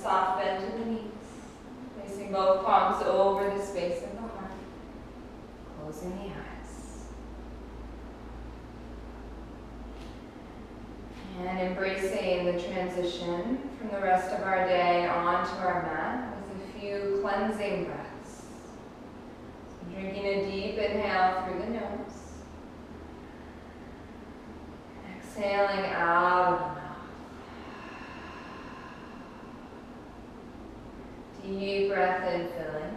soft bend to the knees. Placing both palms over the space of the heart. Closing the eyes. And embracing the transition from the rest of our day onto our mat with a few cleansing breaths. So drinking a deep inhale through the nose. Exhaling out of the mouth. Deep breath in, filling.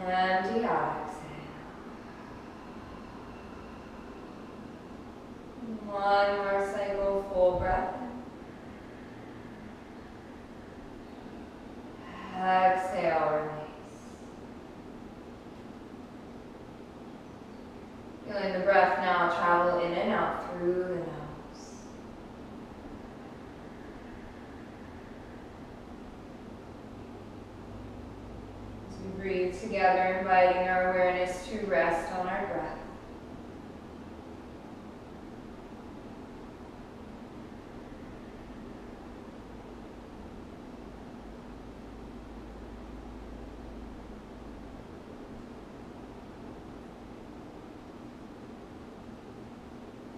Empty out, exhale. One more cycle, full breath in. Exhale, release. Feeling the breath now travel in and out through the nose. Breathe together, inviting our awareness to rest on our breath.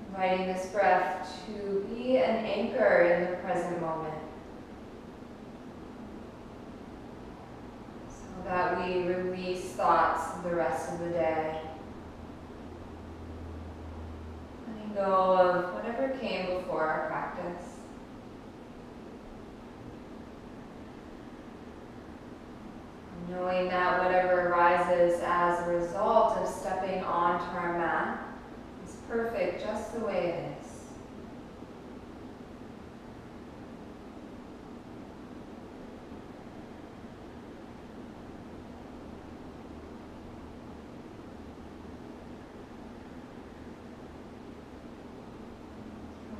Inviting this breath to be an anchor in the present moment. That we release thoughts the rest of the day. Letting go of whatever came before our practice. Knowing that whatever arises as a result of stepping onto our mat is perfect just the way it is.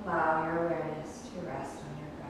Allow your awareness to rest on your breath.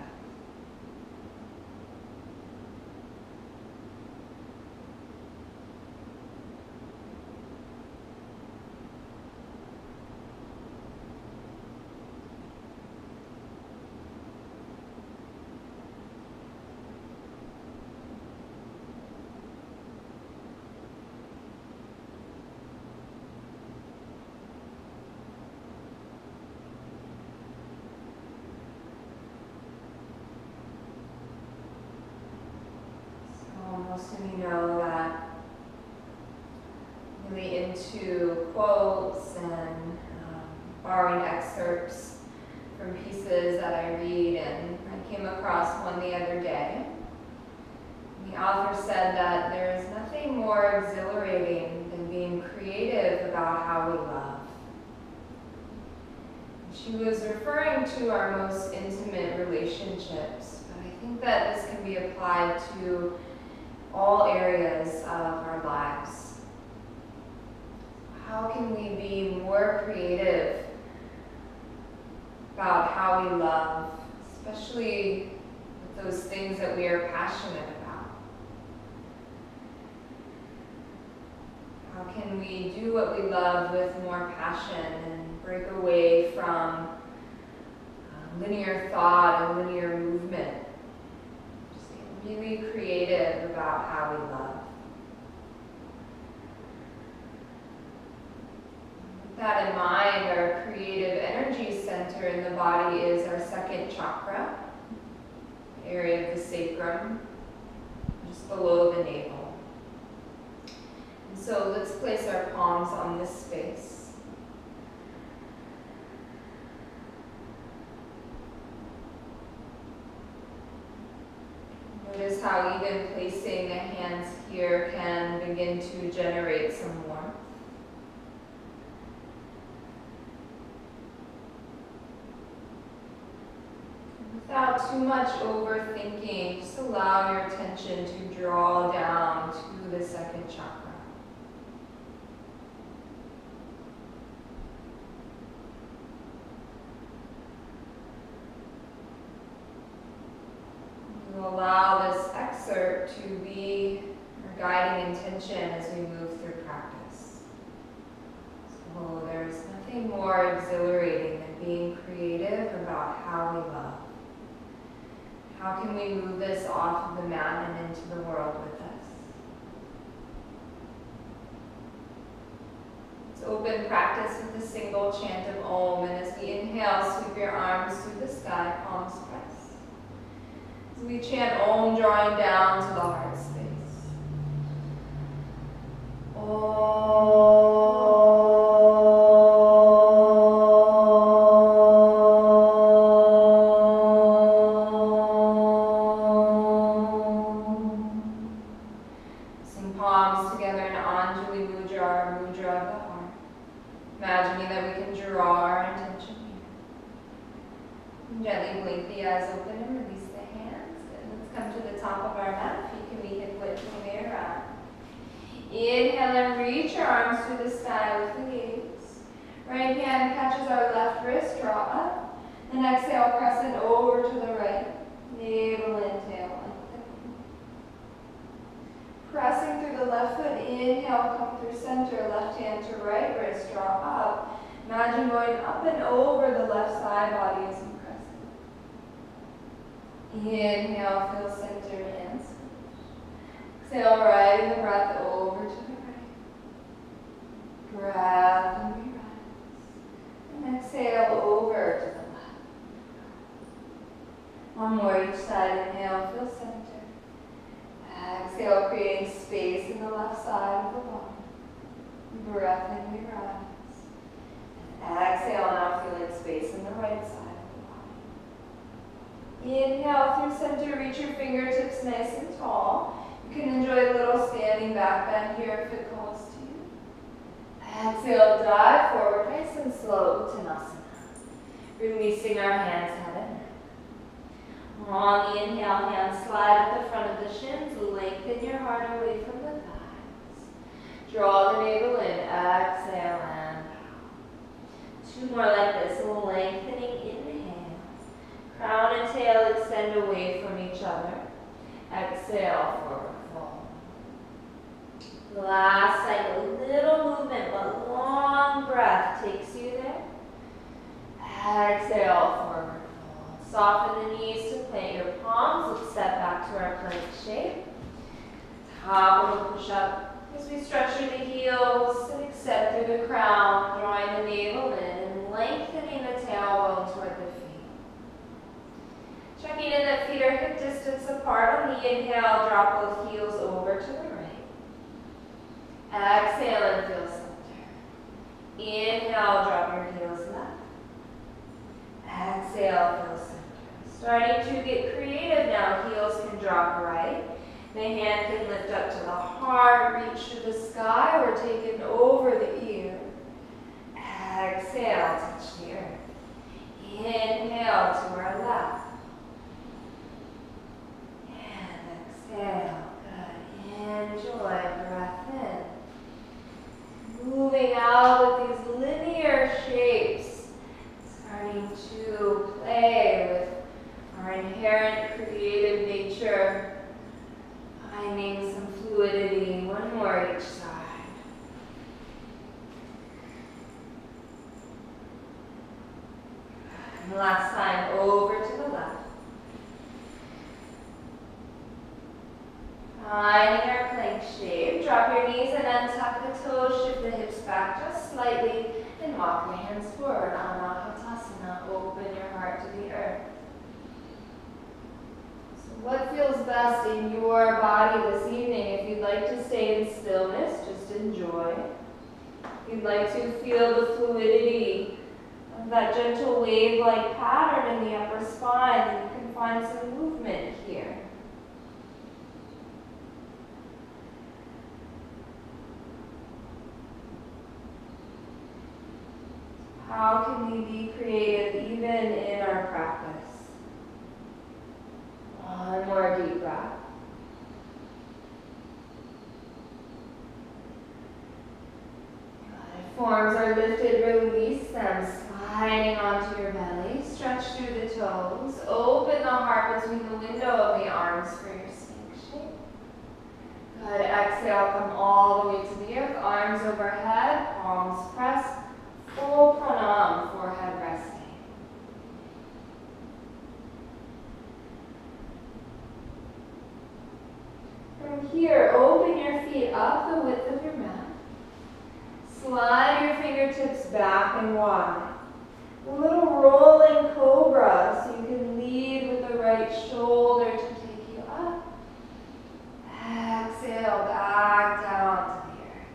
Most of you know that I'm really into quotes and borrowing excerpts from pieces that I read, and I came across one the other day. The author said that there is nothing more exhilarating than being creative about how we love. She was referring to our most intimate relationships, but I think that this can be applied to all areas of our lives. How can we be more creative about how we love, especially with those things that we are passionate about? How can we do what we love with more passion and break away from linear thought and linear movement? Really creative about how we love. With that in mind, our creative energy center in the body is our second chakra, the area of the sacrum, just below the navel. And so let's place our palms on this space. Notice how even placing the hands here can begin to generate some warmth. Without too much overthinking, just allow your attention to draw down to the second chakra. Allow this excerpt to be our guiding intention as we move through practice. So there's nothing nothing more exhilarating than being creative about how we love. How can we move this off of the mat and into the world with us? Let's open practice with a single chant of Om, and as we inhale, sweep your arms through the sky, palms pressed. As we chant Om, drawing down to the heart space. Sing palms together in Anjali Mudra, or Mudra of the heart. Imagining that we can draw our intention here. Gently blink the eyes open and release the hands. And let's come to the top of our mat. Feet can be hip width when they around. Inhale and reach your arms through the sky with the gaze. Right hand catches our left wrist, draw up. And exhale, press it over to the right. Navel inhale. Pressing through the left foot, inhale, come through center, left hand to right wrist, draw up. Imagine going up and over the left side body as you press it. Inhale, feel center, hands. Exhale, riding the breath over to the right. Breath and we rise. And exhale over to the left. One more each side. Inhale, feel center. Exhale, creating space in the left side of the body. Breath and we rise. And exhale, now feeling space in the right side of the body. Inhale through center, reach your fingertips nice and tall. You can enjoy a little standing back bend here if it calls to you. Exhale, dive forward, nice and slow, Uttanasana. Releasing our hands head and neck. On the inhale, hands slide at the front of the shins, lengthen your heart away from the thighs. Draw the navel in, exhale and bow. Two more like this, lengthening inhale. Crown and tail extend away from each other. Exhale, forward fold. Last cycle, little movement, but long breath takes you there. Exhale, forward fold. Soften the knees to plant your palms. Let's step back to our plank shape. Top little push up. As we stretch through the heels and extend through the crown, drawing the navel in and lengthening the tailbone toward the feet. Checking in that feet are hip distance apart. On the inhale, drop both heels over to the right. Exhale and feel center. Inhale, drop your heels left. Exhale, feel center. Starting to get creative now, heels can drop right. The hand can lift up to the heart, reach to the sky, or take it over the ear. Exhale, touch the earth. Inhale to our left. And exhale, good. Enjoy, breath in. Moving out with these linear shapes. Starting to play with our inherent creative nature, finding some fluidity, one more each side. And last time, over to the left. Finding our plank shape, drop your knees and untuck the toes, shift the hips back just slightly, and walk your hands forward. Anahatasana, open your heart to the earth. What feels best in your body this evening? If you'd like to stay in stillness, just enjoy. If you'd like to feel the fluidity of that gentle wave-like pattern in the upper spine, then you can find some movement here. How can we be creative even in our practice? One more deep breath. Good. Forearms are lifted, release them, sliding onto your belly. Stretch through the toes. Open the heart between the window of the arms for your snake shape. Good. Exhale, come all the way to the earth. Arms overhead, palms pressed. Full down, forehead resting. From here, open your feet up the width of your mat. Slide your fingertips back and wide. A little rolling cobra, so you can lead with the right shoulder to take you up. Exhale, back down to the earth.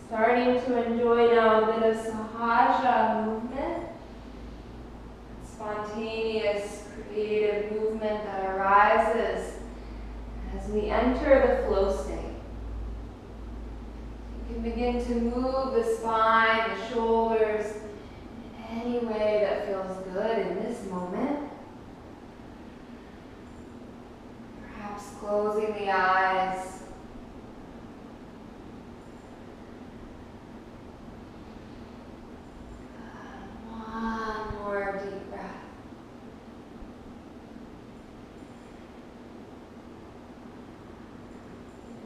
Starting to enjoy now a bit of sahaja movement. Spontaneous, creative movement that arises as we enter the flow state. You can begin to move the spine, the shoulders, in any way that feels good in this moment. Perhaps closing the eyes. One more deep breath.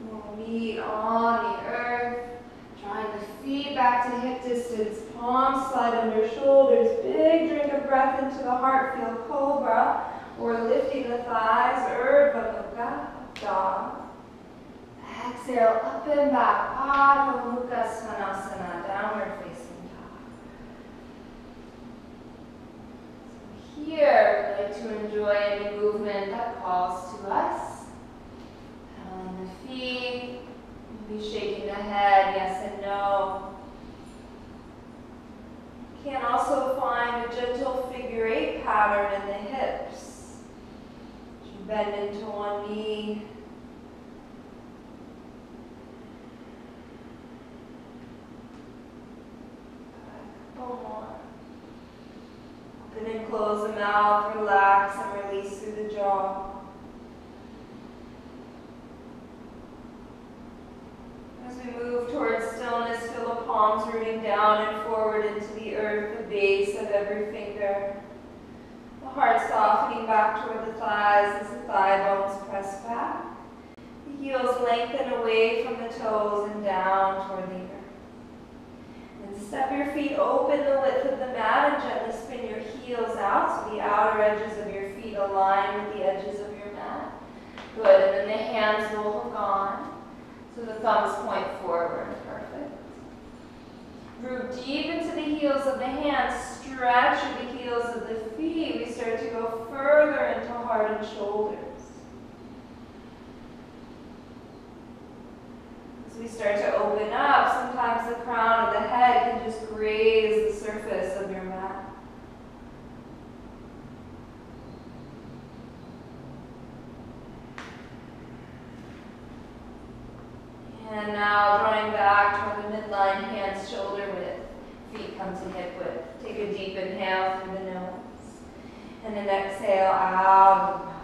We'll meet on the earth, drawing the feet back to hip distance, palms slide under shoulders, big drink of breath into the heart, feel cobra, or lifting the thighs, ardha mukha, dog. Exhale, up and back, ardha mukha svanasana, downward facing dog. So here, we'd like to enjoy any movement that calls to us. Pedaling the feet, maybe shaking the head, yes and no. You can also find a gentle figure eight pattern in the hips. You bend into one knee. A couple more. Open and close the mouth, relax and release through the jaw. As we move towards stillness, feel the palms rooting down and forward into the earth, the base of every finger. The heart softening back toward the thighs as the thigh bones press back. The heels lengthen away from the toes and down toward the earth. Then step your feet open the width of the mat and gently spin your heels out so the outer edges of your feet align with the edges of your mat. Good, and then the hands will hook on. So the thumbs point forward, perfect. Root deep into the heels of the hands, stretch at the heels of the feet. We start to go further into heart and shoulders. As we start to open up, sometimes the crown of the head can just graze the surface of your mat. And now drawing back toward the midline, hands shoulder width, feet come to hip width. Take a deep inhale through the nose. And an exhale out of the mouth.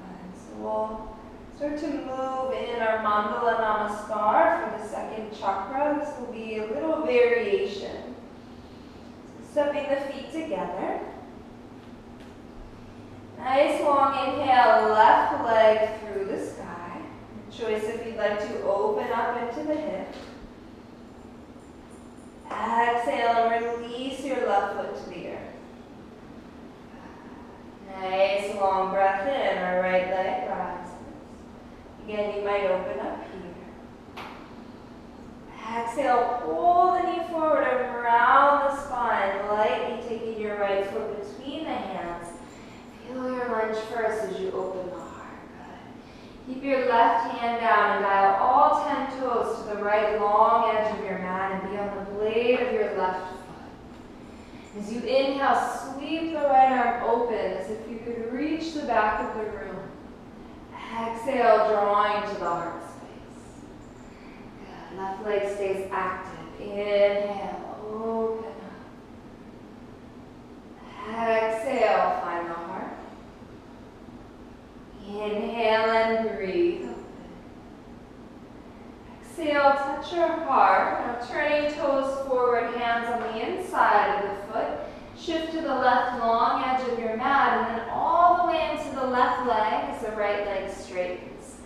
And so we'll start to move in our Mandala Namaskar for the second chakra. This will be a little variation. So stepping the feet together. Nice long inhale, left leg through the sky. Choice if you'd like to open up into the hip. Exhale and release your left foot to the earth. Nice long breath in, our right leg rises. Again, you might open up here. Exhale, pull the knee forward and around the spine, lightly taking your right foot between the hands. Feel your lunge first as you open the heart. Keep your left hand down and dial all 10 toes to the right long edge of your mat and be on the blade of your left foot. As you inhale, sweep the right arm open as if you could reach the back of the room. Exhale, drawing to the heart space. Good. Left leg stays active. Inhale, open up. Exhale, find the heart. Inhale and breathe. Exhale, touch your heart. Now turning toes forward, hands on the inside of the foot. Shift to the left long edge of your mat and then all the way into the left leg as the right leg straightens.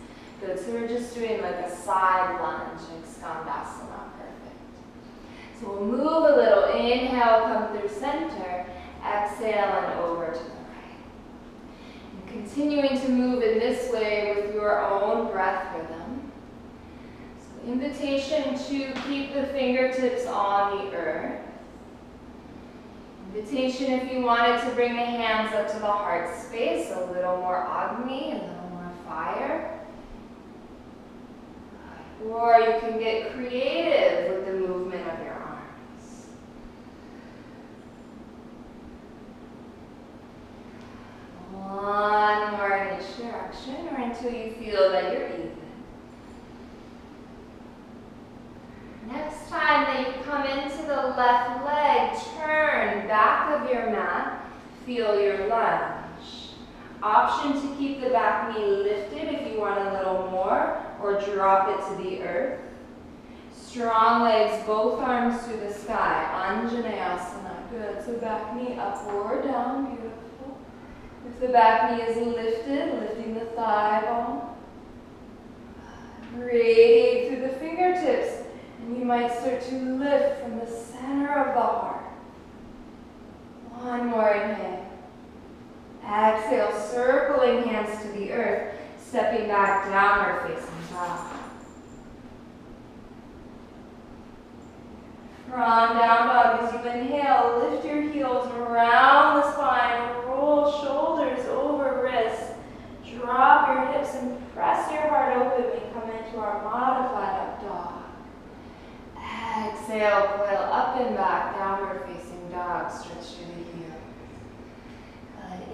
Good, so we're just doing like a side lunge, like skandasana, perfect. So we'll move a little. Inhale, come through center. Exhale and over to the right. And continuing to move in this way with your own breath rhythm. So invitation to keep the fingertips on the earth. Invitation if you wanted to bring the hands up to the heart space, a little more Agni, a little more fire. Or you can get creative with the movement of your arms. One more in each direction, or until you feel that you're even. Next time that you come into the left leg, turn back of your mat, feel your lunge. Option to keep the back knee lifted if you want a little more, or drop it to the earth. Strong legs, both arms to the sky. Anjaneyasana. Good. So back knee up or down. Beautiful. If the back knee is lifted, lifting the thigh bone. Radiate through the fingertips. And you might start to lift from the center of the heart. One more inhale. Exhale, circling hands to the earth, stepping back, downward facing dog. From down dog, as you inhale, lift your heels around the spine, roll shoulders over wrists, drop your hips and press your heart open. We come into our modified up dog. Exhale, coil up and back, downward facing dog, stretch through the heels.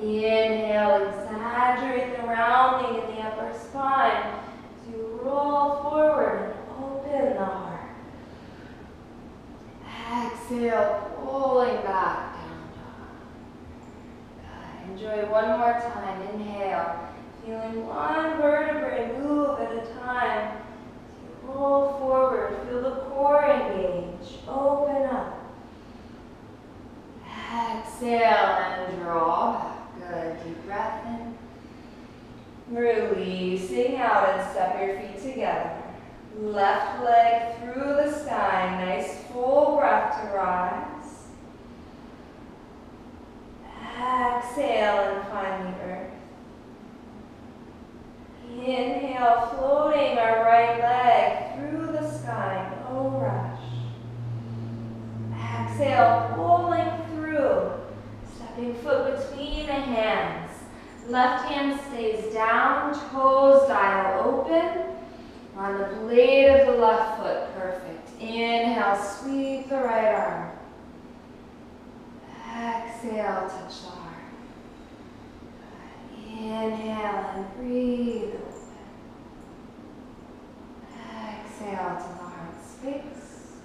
Inhale, exaggerate the rounding in the upper spine as you roll forward and open the heart. Exhale, pulling back, down dog. Good. Enjoy one more time. Inhale, feeling one vertebrae move at a time. As you roll forward, feel the core engage, open up. Exhale and draw back. Good. Deep breath in. Releasing out and step your feet together. Left leg through the sky. Nice full breath to rise. Exhale and find the earth. Inhale, floating our right leg through the sky. No rush. Exhale, pulling through. Stepping foot between the hands. Left hand stays down, toes dial open. On the blade of the left foot, perfect. Inhale, sweep the right arm. Exhale, touch the heart. Inhale and breathe open. Exhale to the heart space.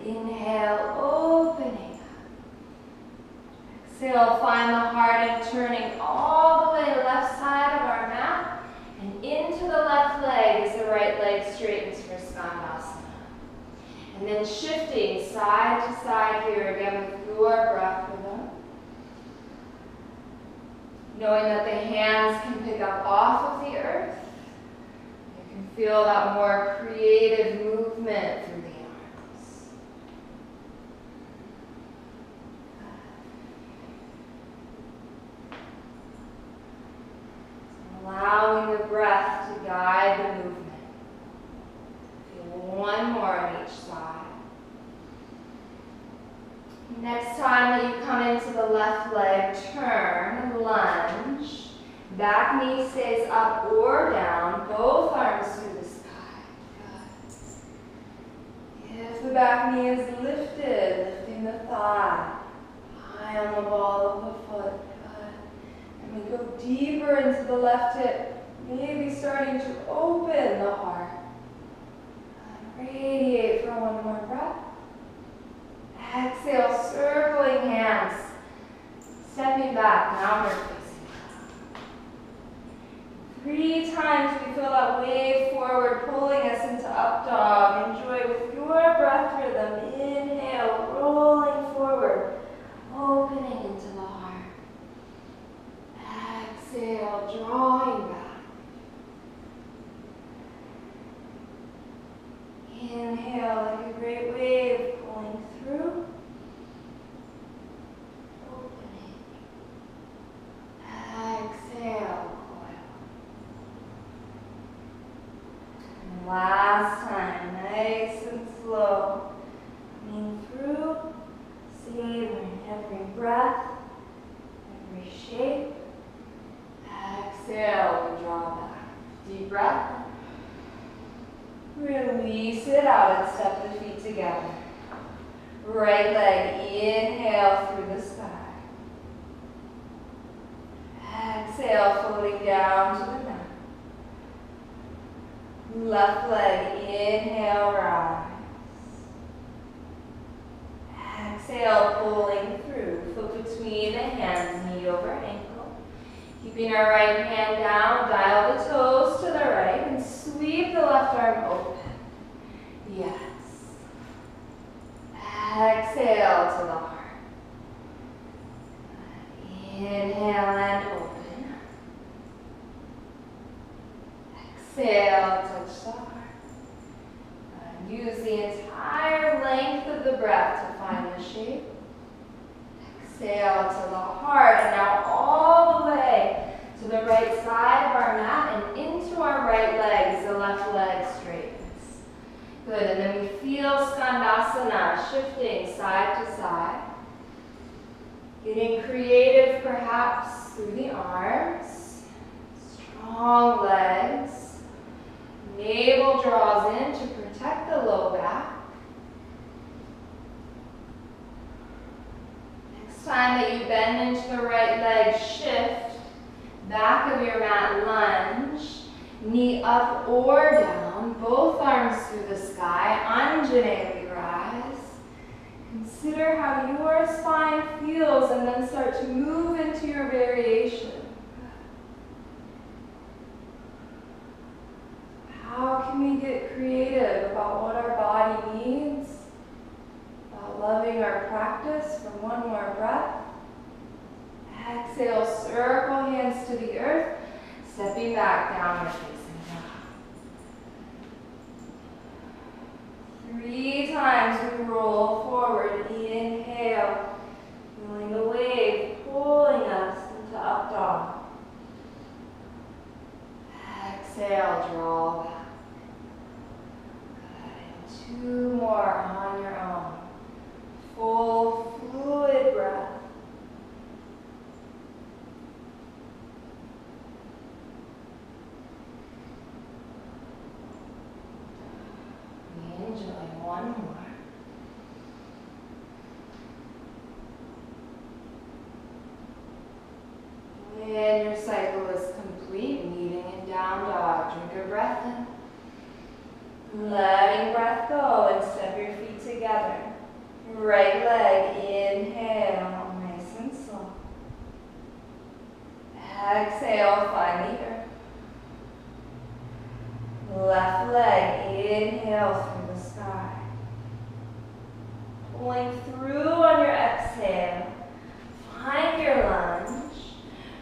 Inhale, opening. Exhale, find the heart and turning all the way left side of our mat and into the left leg as the right leg straightens for Skandasana. And then shifting side to side here again with your breath rhythm. Knowing that the hands can pick up off of the earth. You can feel that more creative movement through the arms. Allowing the breath to guide the movement. Feel one more on each side. Next time that you come into the left leg, turn, lunge. Back knee stays up or down, both arms through the sky. Good. If the back knee is lifted, lifting the thigh, high on the ball of the foot. And we go deeper into the left hip, maybe starting to open the heart. And radiate for one more breath. Exhale, circling hands, stepping back, downward facing dog. 3 times we feel that wave forward, pulling us into up dog. Enjoy with your breath rhythm. Inhale, rolling forward, opening into the heart. Exhale, drawing back. Inhale like a great wave, Exhale, we draw back. Deep breath. Release it out and step the feet together. Right leg, inhale through the sky. Exhale, floating down to the mat. Left leg, inhale, rise. Exhale, pulling through. Foot between the hands, knee over ankle. Keeping our right hand down, dial the toes to the right and sweep the left arm open. Yes. Exhale to the heart. Inhale and open. Exhale, touch the heart. Use the entire length of the breath to find the shape. Exhale to the heart, and now all the way to the right side of our mat and into our right leg as the left leg straightens. Good, and then we feel skandasana shifting side to side. Getting creative perhaps through the arms. Strong legs. Navel draws in to protect the low back. Next time that you bend into the right leg, shift. Back of your mat, lunge. Knee up or down, both arms through the sky. Anjaneyali rise. Consider how your spine feels and then start to move into your variation. How can we get creative about what our body needs? About loving our practice for one more breath. Exhale, circle hands to the earth, stepping back, downward facing dog. 3 times we roll forward, inhale, feeling the wave pulling us into up dog. Exhale, draw back. 2 more on your own. Full fluid breath. We enjoy one more. When your cycle is complete, meeting in down dog, drink a breath in. Letting breath go and step your feet together. Right leg, inhale, nice and slow. Exhale, find the earth. Left leg, inhale through the sky. Pulling through on your exhale. Find your lunge.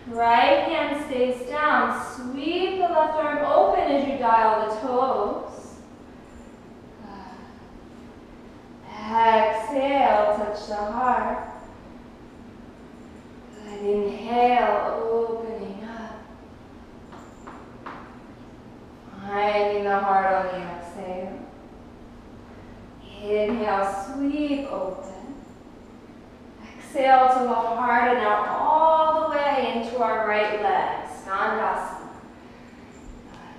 Right hand stays down. Sweep the left arm open as you dial the toes. Exhale, touch the heart. Good. Inhale, opening up. Finding the heart on the exhale. Inhale, sweep open. Exhale to the heart, and now all the way into our right leg, Skandasana.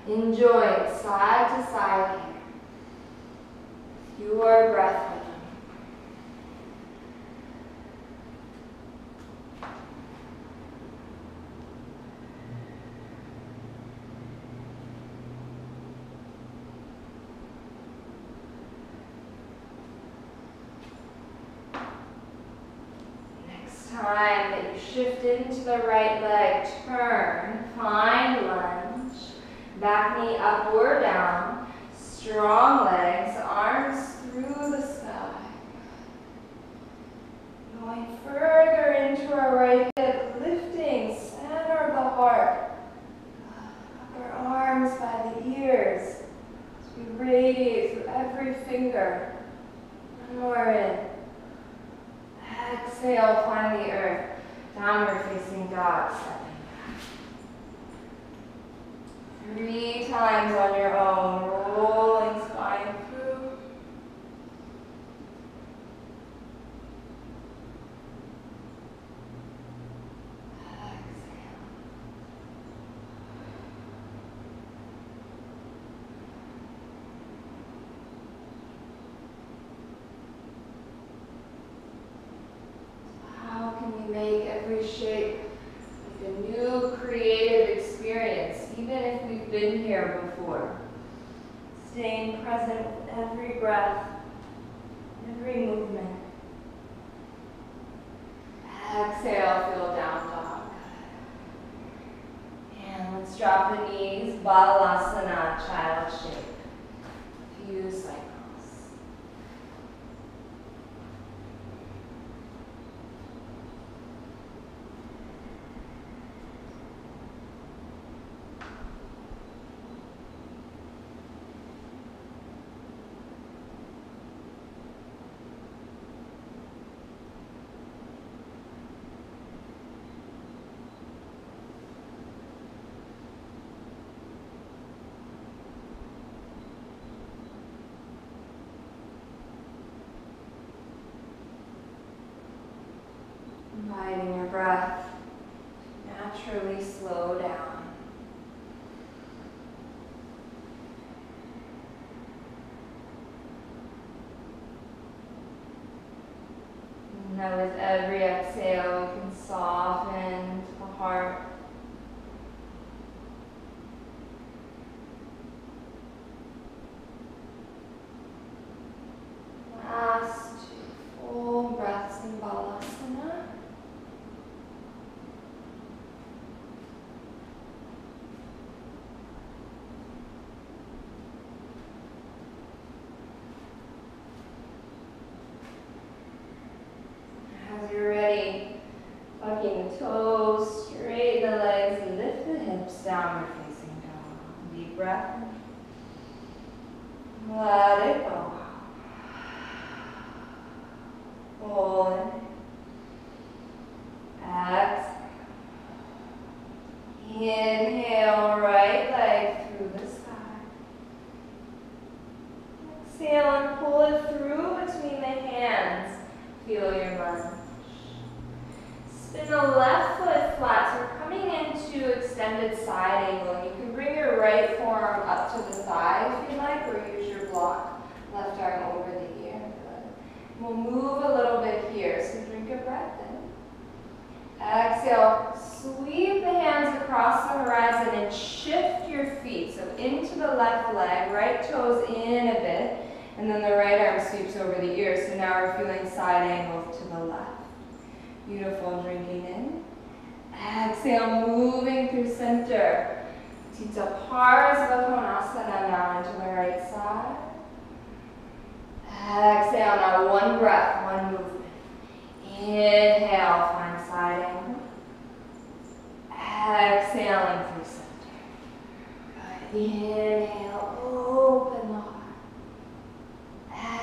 Enjoy it side to side here. Your breath rhythm. Time that you shift into the right leg, turn, find lunge, back knee up or down, strong legs, arms through the sky. Going further into our right hip, lifting center of the heart, upper arms by the ears, as we radiate through every finger. One more in. Exhale, find the earth. Downward facing dog, stepping back. 3 times on your own, rolling spine through. Exhale. been here before. Staying present with every breath, every movement. Exhale, feel down dog. And let's drop the knees, Balasana, child shape. Few cycles. Inviting your breath naturally slow down. Now with every exhale, you can soften the heart. Last two full breaths in Balasana. As you're ready, tucking the toes, straighten the legs, lift the hips, downward facing dog. Deep breath. Let it go. Pull in. Exhale. Inhale, right leg through the sky. Exhale and pull it through between the hands. Feel your lunge. Spin the left foot flat, so we're coming into extended side angle. You can bring your right forearm up to the thigh if you like, or use your block. Left arm over the ear. Good. We'll move a little bit here, so drink a breath in. Exhale, sweep the hands across the horizon and shift your feet. So into the left leg, right toes in a bit, and then the right arm sweeps over the ear. So now we're feeling side angle to the left. Beautiful, drinking in. Exhale, moving through center. Tita Parsvakonasana now into the right side. Exhale, now one breath, one movement. Inhale, find side angle. Exhaling through center. Good. Inhale, open the heart.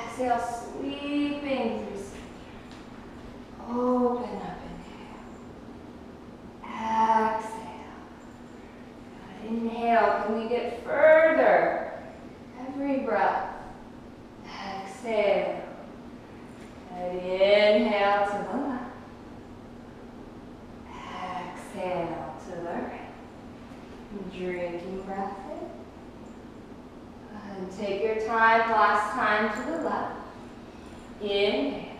Exhale, sweeping through center. Open up, inhale. Exhale. Good. Inhale, can we get further? Every breath. Exhale. And inhale to the left. Exhale to the right. Drinking breath in. And take your time, last time to the left. Inhale.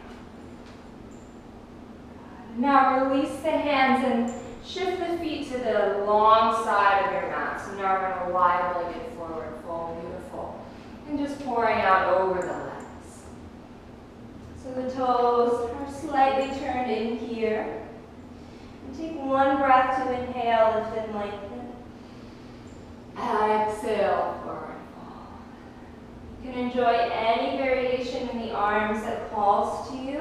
Now release the hands and shift the feet to the long side of your mat. So now we're going to wide legged forward fold. Beautiful. And just pouring out over the legs. So the toes are slightly turned in here. And take one breath to inhale, lift and lengthen. Exhale, forward fold. You can enjoy any variation in the arms that calls to you.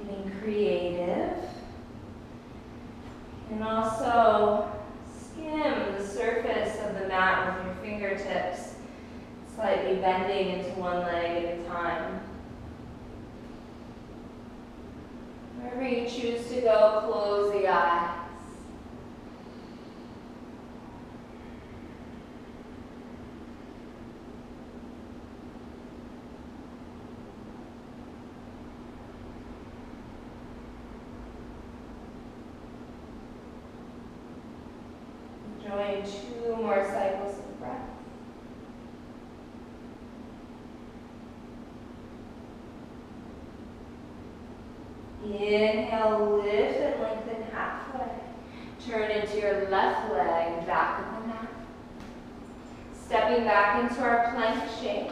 Getting creative. And also skim the surface of the mat with your fingertips, slightly bending into one leg at a time. Wherever you choose to go, close the eyes. Enjoying 2 more cycles of breath. Inhale, lift and lengthen halfway. Turn into your left leg, back of the mat. stepping back into our plank shape.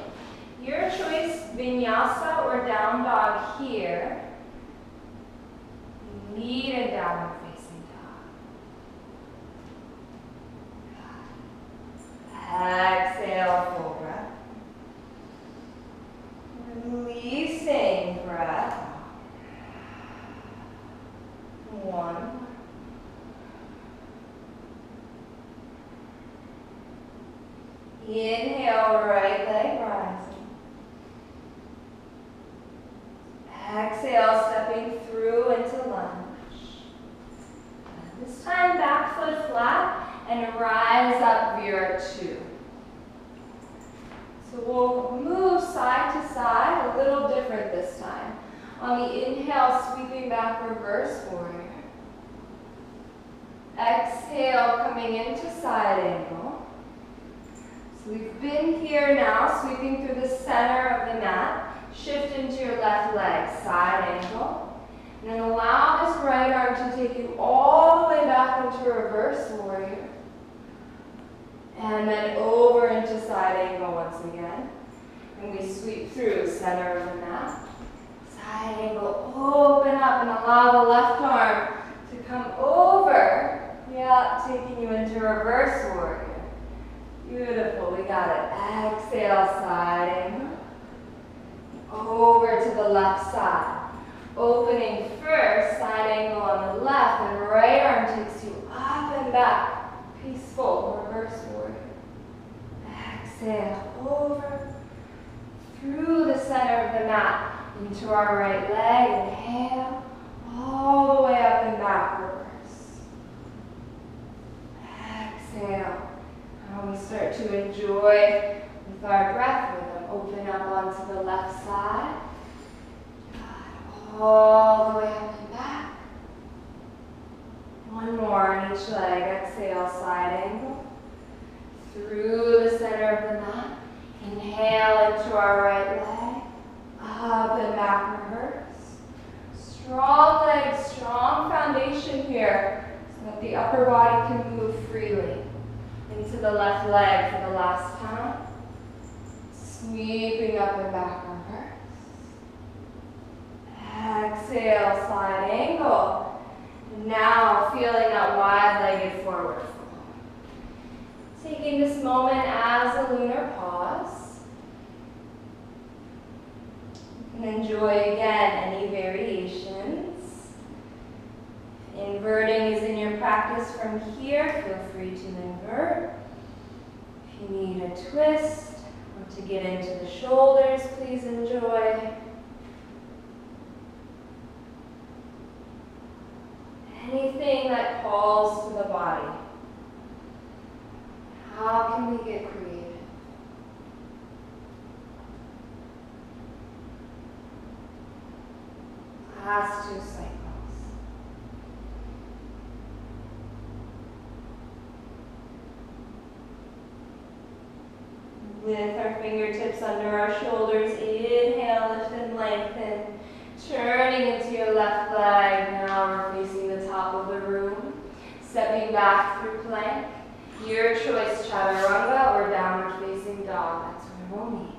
Your choice, vinyasa or down dog here. Lead and downward facing dog. Exhale, full breath. Releasing breath. 1. Inhale, right leg rising. Exhale, stepping through into lunge. This time, back foot flat and rise up, Vira 2. So we'll move side to side, a little different this time. On the inhale, sweeping back, reverse warrior. Exhale, coming into side angle. So we've been here now, sweeping through the center of the mat. Shift into your left leg, side angle. And then allow this right arm to take you all the way back into reverse warrior. And then over into side angle once again. And we sweep through center of the mat. Side angle, open up and allow the left arm to come over. Yeah, taking you into reverse warrior. Beautiful, we got it. Exhale, side angle. Over to the left side. Opening first, side angle on the left, and right arm takes you up and back. Peaceful, reverse warrior. Exhale, over, through the center of the mat, into our right leg. Inhale, all the way up and back, reverse. Exhale. Now we start to enjoy with our breath rhythm. Open up onto the left side. All the way up and back. One more on each leg. Exhale, side angle. Through the center of the mat. Inhale into our right leg. Up and back, reverse. Strong legs, strong foundation here so that the upper body can move freely. Into the left leg for the last time. Sweeping up and back, reverse. Exhale, side angle. Now feeling that wide-legged forward fold. Taking this moment as a lunar pause. You can enjoy again any variations. Inverting is in your practice from here. Feel free to invert. If you need a twist or to get into the shoulders, please enjoy. Anything that calls to the body. How can we get creative? Last 2 cycles. With our fingertips under our shoulders, inhale, lift and lengthen. Turning into your left leg, now we're facing the top of the room. Stepping back through plank. Your choice, chaturanga or downward facing dog. That's where we'll meet.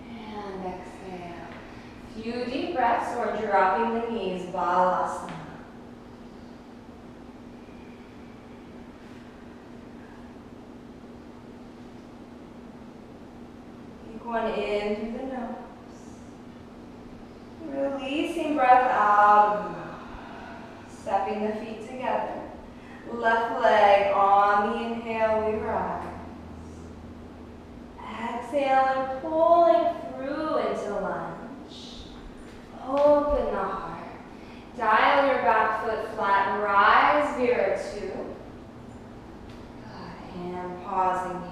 And exhale. Few deep breaths or dropping the knees, balasana. One in through the nose. Releasing breath out. Stepping the feet together. Left leg on the inhale, we rise. Exhale and pulling through into lunge. Open the heart. Dial your back foot flat and rise, Vira 2. Good. And pausing here.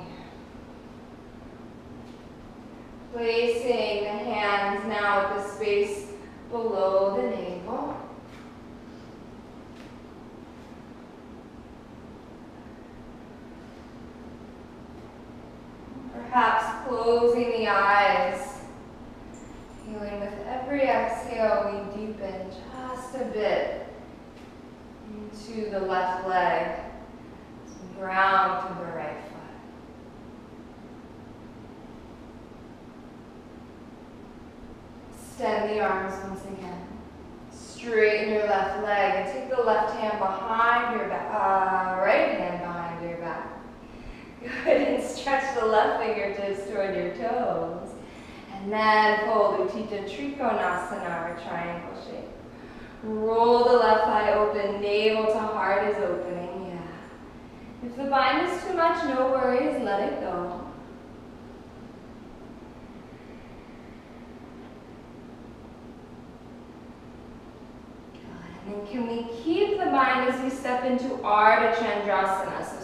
Placing the hands now at the space below the navel. Perhaps closing the eyes. Feeling with every exhale we deepen just a bit into the left leg. Ground through the right foot. Extend the arms once again. Straighten your left leg and take the left hand behind your back, right hand behind your back. Good, and stretch the left fingertips toward your toes. And then fold Utthita Trikonasana, or triangle shape. Roll the left thigh open, navel to heart is opening, yeah. If the bind is too much, no worries, let it go. Good. And then can we keep the bind as we step into ardha chandrasana? So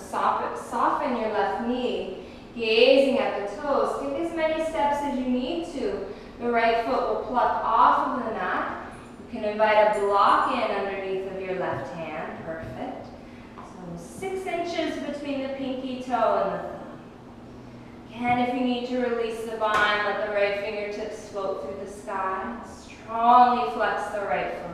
soften your left knee, gazing at the toes. Take as many steps as you need to. The right foot will pluck off of the mat. You can invite a block in underneath of your left hand. Perfect. So 6 inches between the pinky toe and the thumb. Again, if you need to release the bind, let the right fingertips float through the sky. Strongly flex the right foot.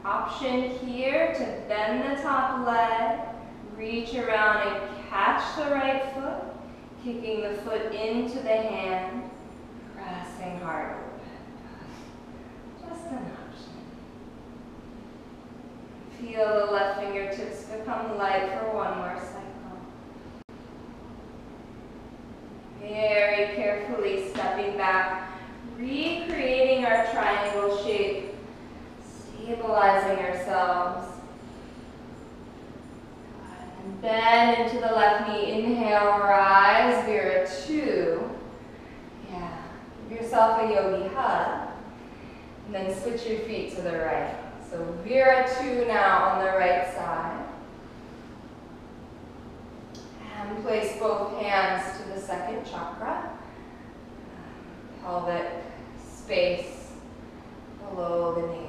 Option here to bend the top leg, reach around and catch the right foot, kicking the foot into the hand, pressing hard open. Just an option. Feel the left fingertips become light for one more cycle. Very carefully stepping back, recreating our triangle shape. Stabilizing ourselves. And bend into the left knee. Inhale, rise, Vira 2. Yeah. Give yourself a yogi hug. And then switch your feet to the right. So Vira 2 now on the right side. And place both hands to the second chakra. Pelvic space below the navel.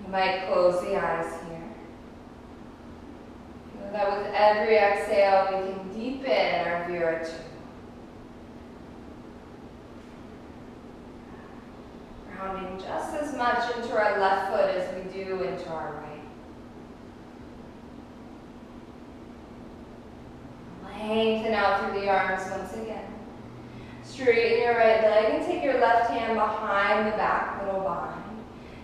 You might close the eyes here. Feel that with every exhale, we can deepen our Vira 2. Grounding just as much into our left foot as we do into our right. Lengthen out through the arms once again. Straighten your right leg and take your left hand behind the back, little bind.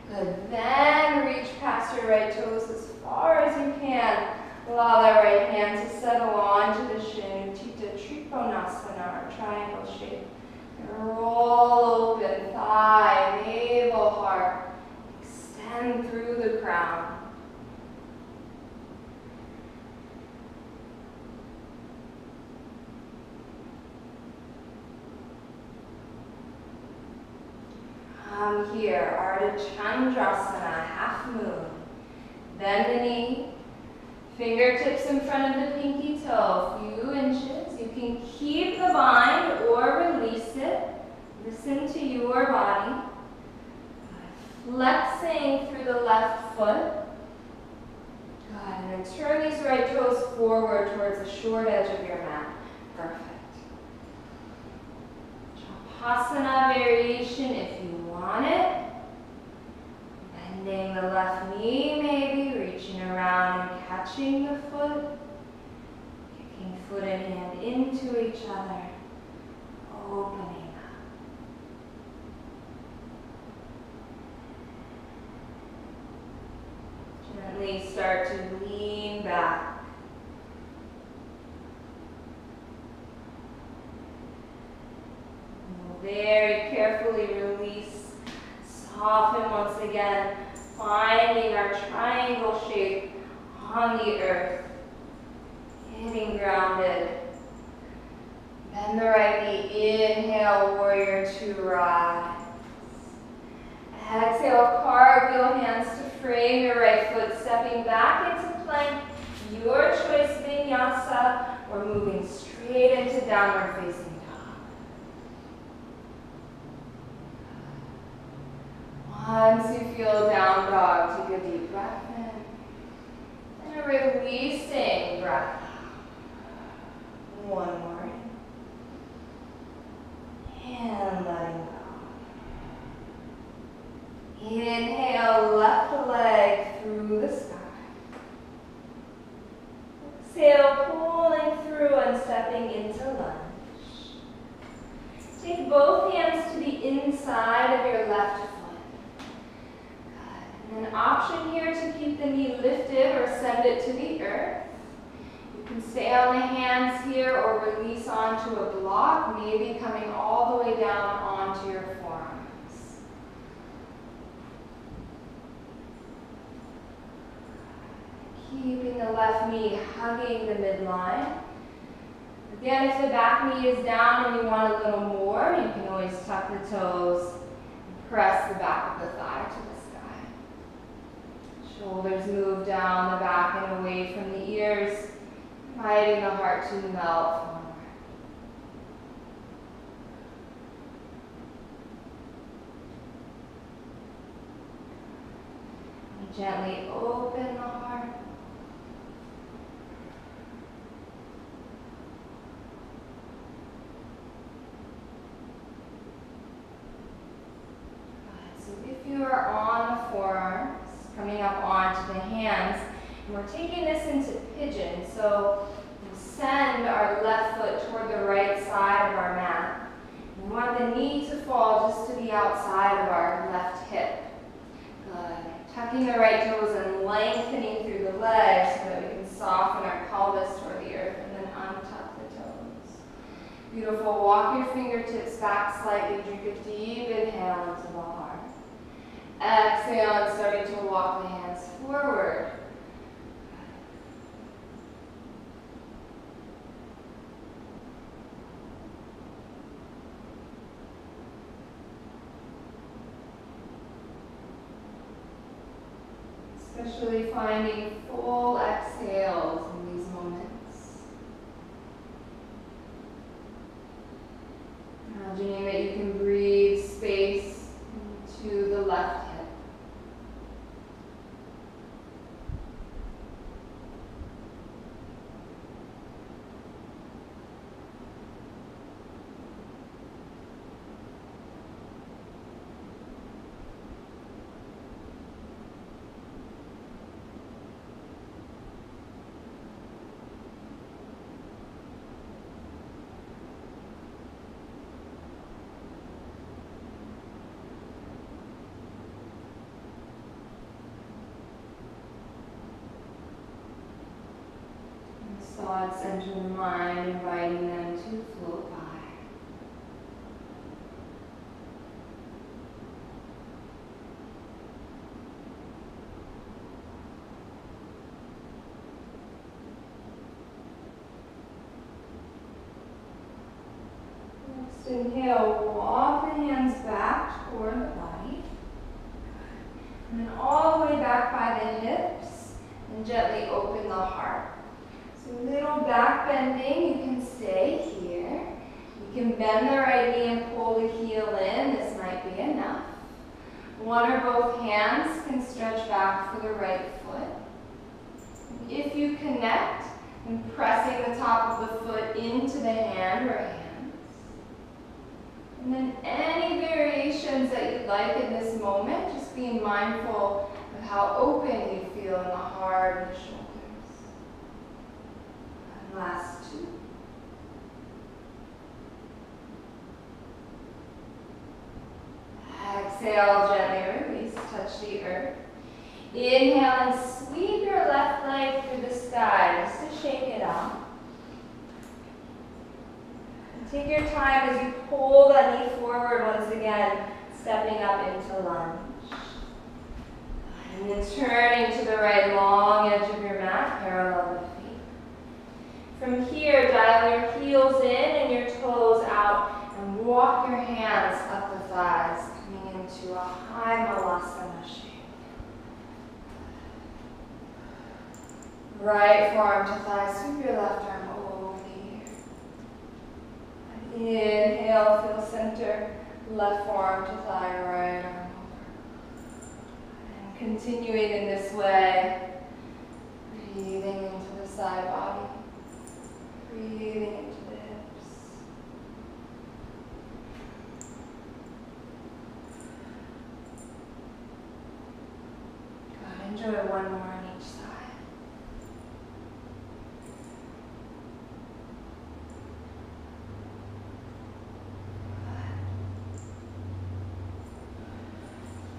Good. Then reach past your right toes as far as you can. Allow that right hand to settle onto the shin. Utthita Trikonasana, or triangle shape. And roll open, thigh, navel, heart. Extend through the crown. Here, ardha chandrasana, half moon. Bend the knee, fingertips in front of the pinky toe, few inches. You can keep the bind or release it. Listen to your body. Flexing through the left foot. Good, and then turn these right toes forward towards the short edge of your mat. Perfect. Asana variation if you want it. Bending the left knee maybe, reaching around and catching the foot. Kicking foot and hand into each other. Opening up. Gently start to lean back. Very carefully release, soften once again, finding our triangle shape on the earth, getting grounded. Bend the right knee, inhale, warrior 2, rise. Exhale, cartwheel hands to frame your right foot, stepping back into plank, your choice vinyasa, or moving straight into downward facing. Once you feel down dog, take a deep breath in. And a releasing breath. One more in. And letting go. Inhale. an option here to keep the knee lifted or send it to the earth. You can stay on the hands here or release onto a block, maybe coming all the way down onto your forearms. Keeping the left knee hugging the midline. Again, if the back knee is down and you want a little more, you can always tuck the toes and press the back of the thigh to the sky. Shoulders move down the back and away from the ears, inviting the heart to melt forward. And gently open the heart. If you are on the forearms, coming up onto the hands, and we're taking this into pigeon, so we send our left foot toward the right side of our mat. We want the knee to fall just to the outside of our left hip. Good. Tucking the right toes and lengthening through the legs so that we can soften our pelvis toward the earth and then untuck the toes. Beautiful. Walk your fingertips back slightly. Drink a deep inhale into the heart. Exhale and starting to walk the hands forward. Especially finding full exhales in these moments. Imagining that you can breathe space into the left hip. Thoughts enter the mind, inviting them to float by. Next inhale, walk the hands back toward the body. And then all the way back by the hips, and gently open the heart. So little back bending, you can stay here. You can bend the right knee and pull the heel in. This might be enough. One or both hands can stretch back for the right foot. If you connect, then pressing the top of the foot into the hand or hands. And then any variations that you'd like in this moment, just being mindful of how open you feel in the heart and the shoulders. Last two. Exhale, gently release, touch the earth. Inhale and sweep your left leg through the sky just to shake it out. And take your time as you pull that knee forward once again, stepping up into lunge. And then turning to the right, long edge of your mat, parallel with feet. From here, dial your heels in and your toes out and walk your hands up the thighs, coming into a high malasana shape. Right forearm to thigh, sweep your left arm over here. Inhale, feel center, left forearm to thigh, right arm over. And continuing in this way, breathing into the side body. Breathing into the hips. Good. Enjoy one more on each side.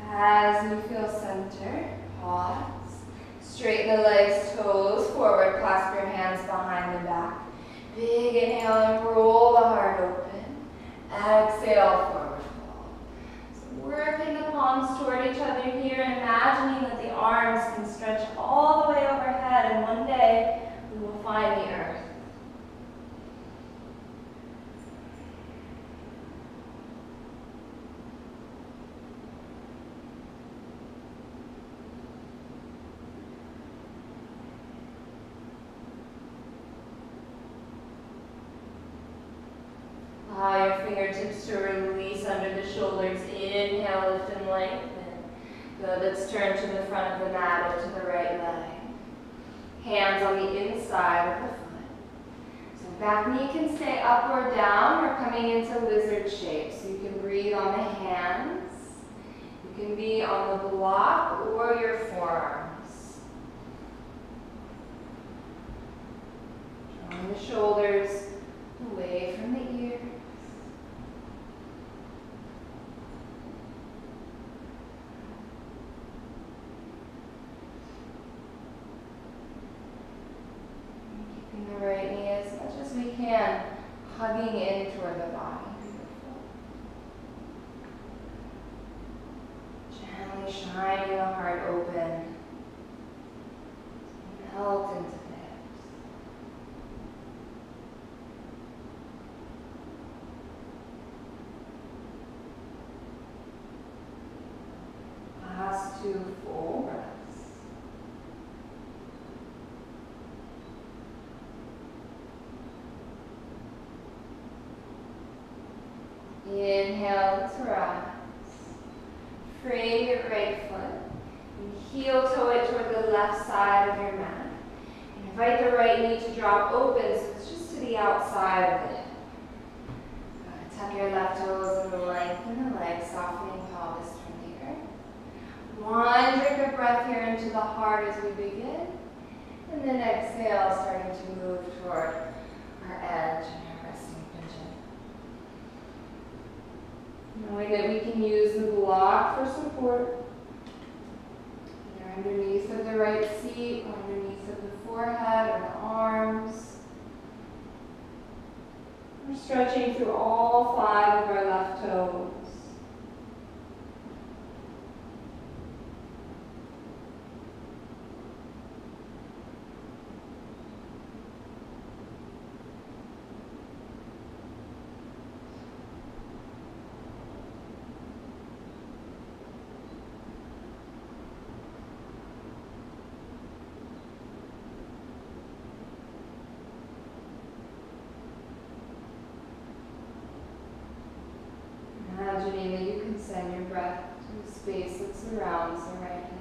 Good. As you feel centered, Pause. Straighten the legs, toes forward. Clasp your hands behind the back. Big inhale and roll the heart open. Exhale, forward fold. So working the palms toward each other here, imagining that the arms can stretch all the way overhead, and one day we will find the earth. Allow your fingertips to release under the shoulders. Inhale, lift and lengthen. Good, let's turn to the front of the mat or to the right leg. Hands on the inside of the foot. So back knee can stay up or down. We're coming into lizard shape. So you can breathe on the hands. You can be on the block or your forearms. Drawing the shoulders away from the ears. Keeping the right knee as much as we can, hugging in toward the body. Gently shining the heart open. Melt into the hips. Last two full breaths. Inhale to rise. Frame your right foot and heel toe it toward the left side of your mat. And invite the right knee to drop open so it's just to the outside of it. Tuck your left toes and lengthen the legs, softening pelvis from the earth. One drink of breath here into the heart as we begin. And then exhale, starting to move toward our edge and our resting position. Knowing that we can use the block for support. Either underneath of the right seat or underneath of the forehead or the arms. We're stretching through all 5 of our left toes. Imagining that you can send your breath to the space that surrounds the right hip.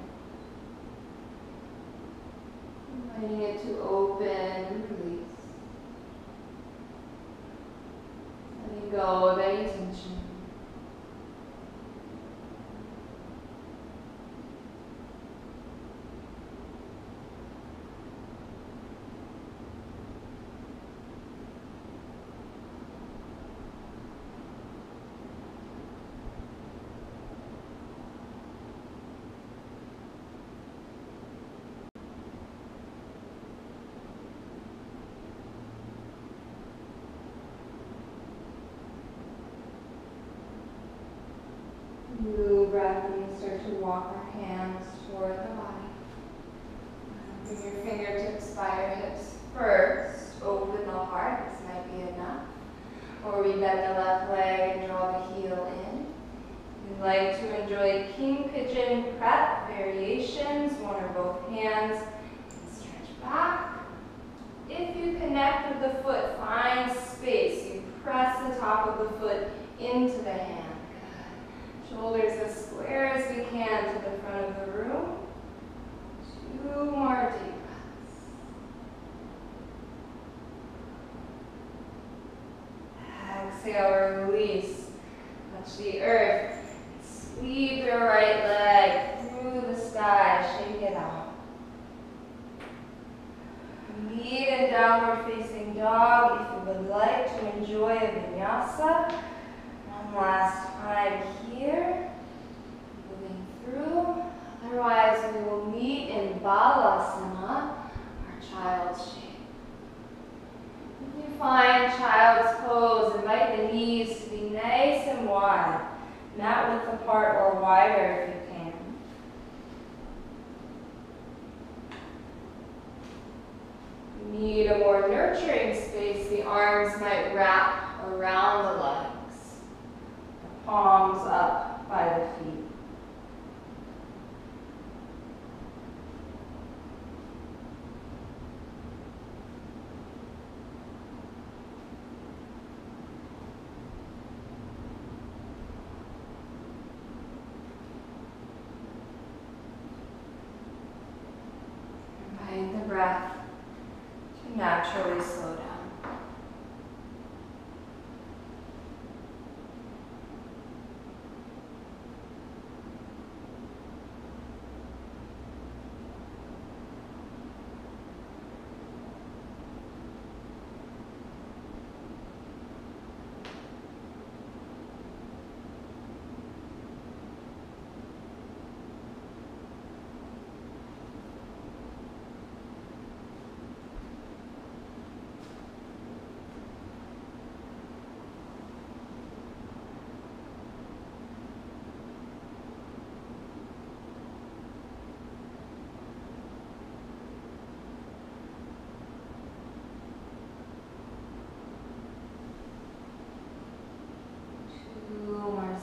Inviting it to open and release. Letting go of any tension. New breath, and we start to walk our hands toward the body. Bring your fingertips by your hips first. Open the heart. This might be enough. Or we bend the left leg and draw the heel in. We'd like to enjoy king pigeon prep variations. One or both hands. And stretch back. If you connect with the foot, find space. You press the top of the foot into the hand. Shoulders as square as we can to the front of the room. 2 more deep breaths. Exhale, release. Touch the earth. Sweep your right leg through the sky. Shake it out. Meet in downward facing dog if you would like to enjoy a vinyasa. One last time here, moving through. Otherwise, we will meet child's pose, invite the knees to be nice and wide, mat width apart or wider if you can. Need a more nurturing space, the arms might wrap around the legs, the palms up by the feet. Invite the breath to naturally slow down.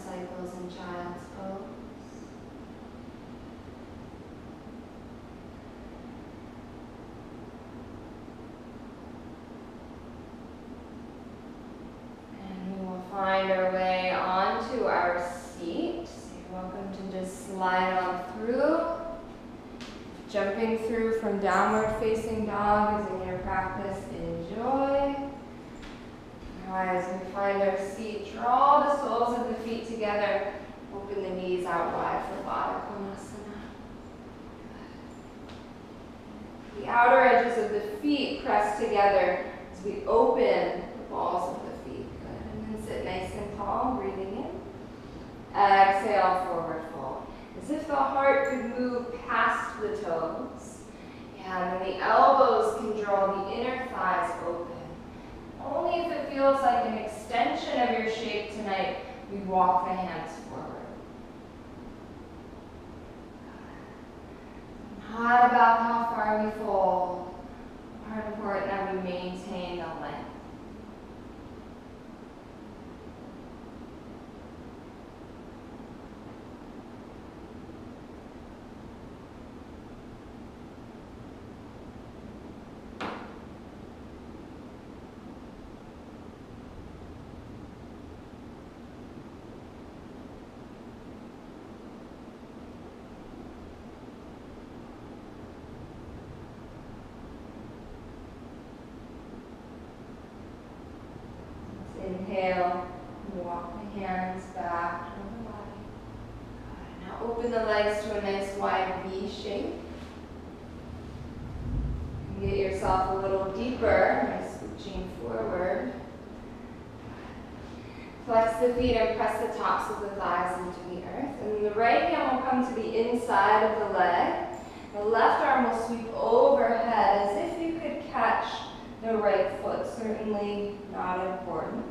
Cycles in child's pose. And we will find our way onto our seat. So you're welcome to just slide on through. Jumping through from downward facing dog is in your practice. Enjoy. As we find our seat, draw the soles of the feet together. Open the knees out wide for Baddha Konasana. The outer edges of the feet press together as we open the balls of the feet. Good. And then sit nice and tall, breathing in. Exhale, forward fold. As if the heart could move past the toes. Yeah, and then the elbows can draw the inner thighs open. Only if it feels like an extension of your shape tonight, we walk the hands forward. Not about how far we fold. More important that we maintain the length. Inhale, walk the hands back to the body. Good. Now open the legs to a nice wide V shape. Get yourself a little deeper by scooching forward. Flex the feet and press the tops of the thighs into the earth. And the right hand will come to the inside of the leg. The left arm will sweep overhead as if you could catch the right foot. Certainly not important.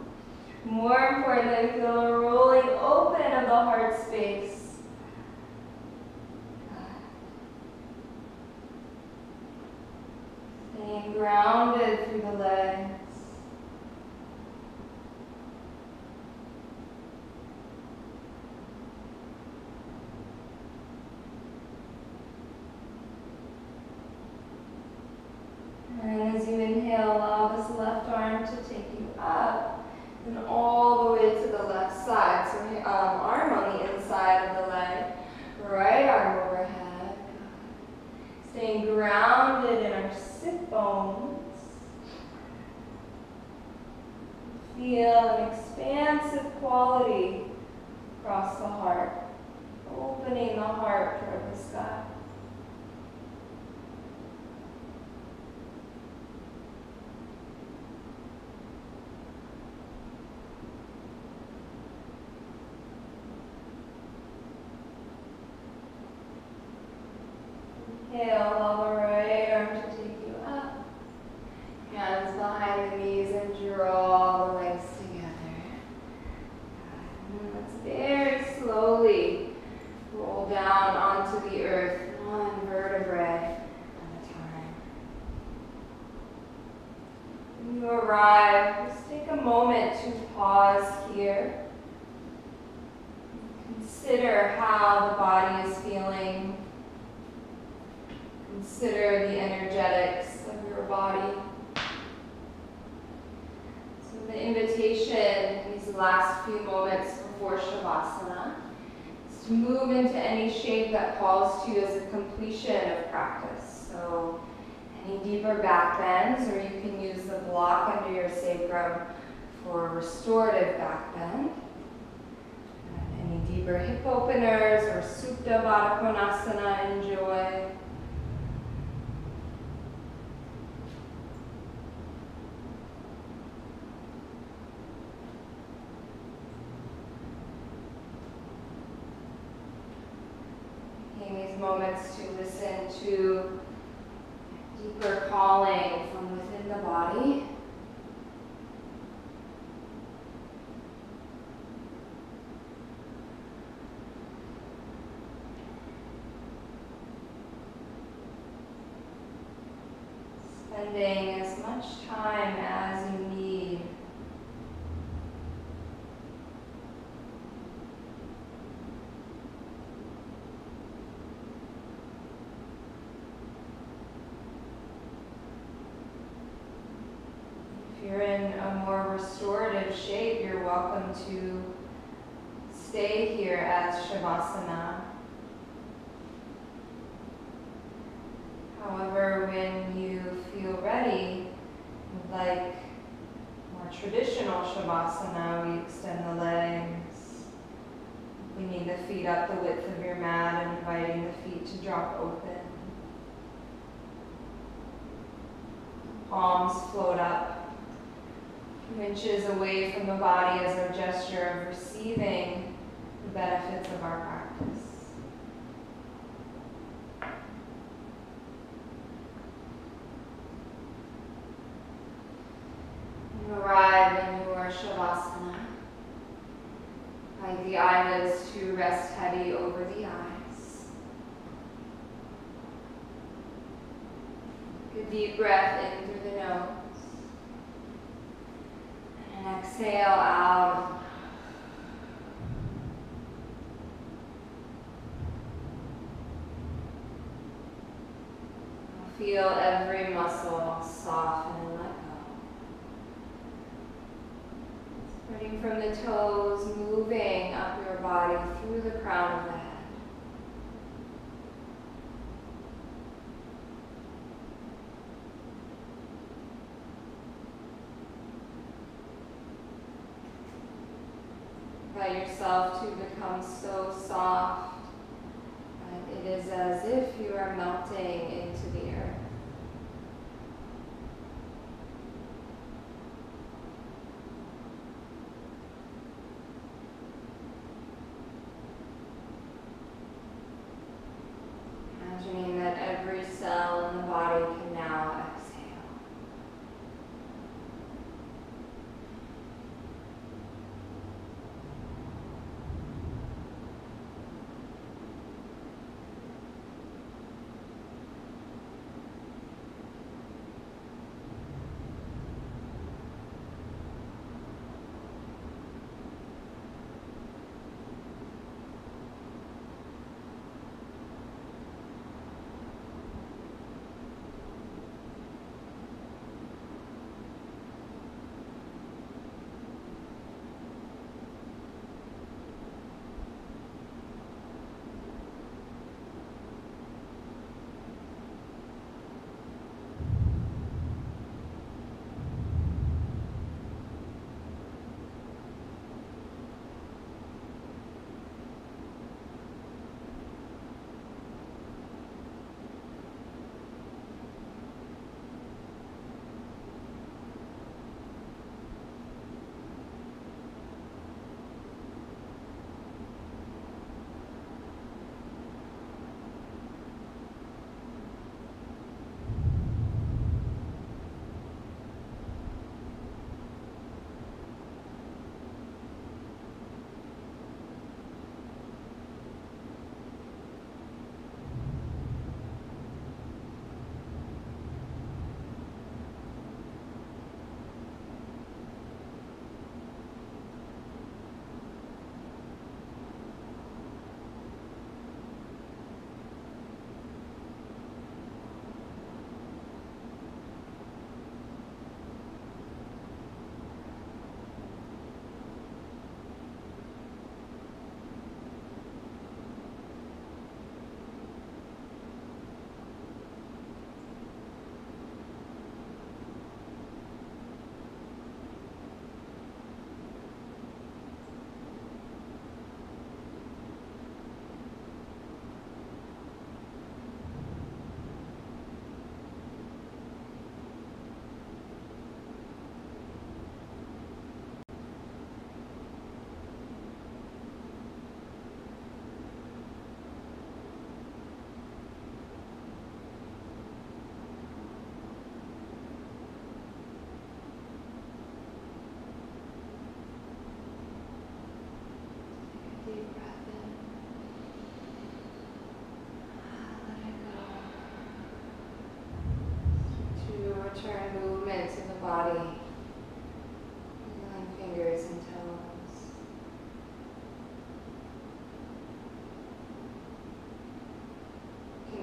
More importantly, feel a rolling open of the heart space. Staying grounded through the legs. And as you inhale, allow this left arm to take you up and all the way to the left side. So arm on the inside of the leg, right arm overhead. Staying grounded in our sit bones. Feel an expansive quality across the heart, opening the heart toward the sky. Inhale, allow the right arm to take you up. Hands behind the knees and draw the arrive, just take a moment to pause here. Consider how the body is feeling. Consider the energetics of your body. So the invitation these last few moments before Shavasana is to move into any shape that calls to you as a completion of practice. So any deeper back bends, or you can use the block under your sacrum for restorative back bend. And any deeper hip openers or Supta Baddha Konasana, enjoy. Taking these moments to listen to deeper calling from within the body. Spending as much time as you need. If you're in a more restorative shape, you're welcome to stay here as Shavasana. However, when you feel ready, like more traditional Shavasana, we extend the legs, bringing the feet up the width of your mat and inviting the feet to drop open. Palms float up. 2 inches away from the body as our gesture of receiving the benefits of our practice. You arrive in your Shavasana. Invite the eyelids to rest heavy over the eyes. Take a deep breath in through the nose. And exhale out. Feel every muscle soften and let go. Spreading from the toes, moving up your body through the crown of the head. Invite yourself to become so soft that it is as if you are melting into the earth. Imagining that every cell in the body can now exhale.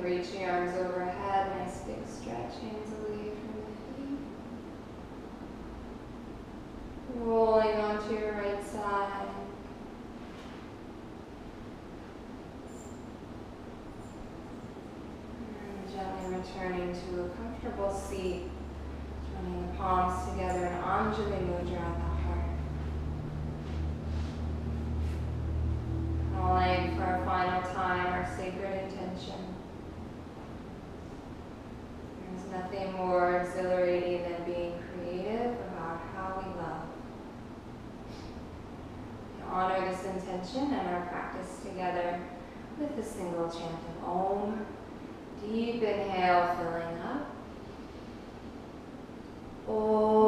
reach your arms overhead, nice big stretch, hands away from the feet. Rolling onto your right side. And gently returning to a comfortable seat. Joining the palms together in Anjali Mudra at the heart. Calling for our final time, our sacred intention. There's nothing more exhilarating than being creative about how we love. We honor this intention and our practice together with a single chant of Om. Deep inhale, filling up. Om.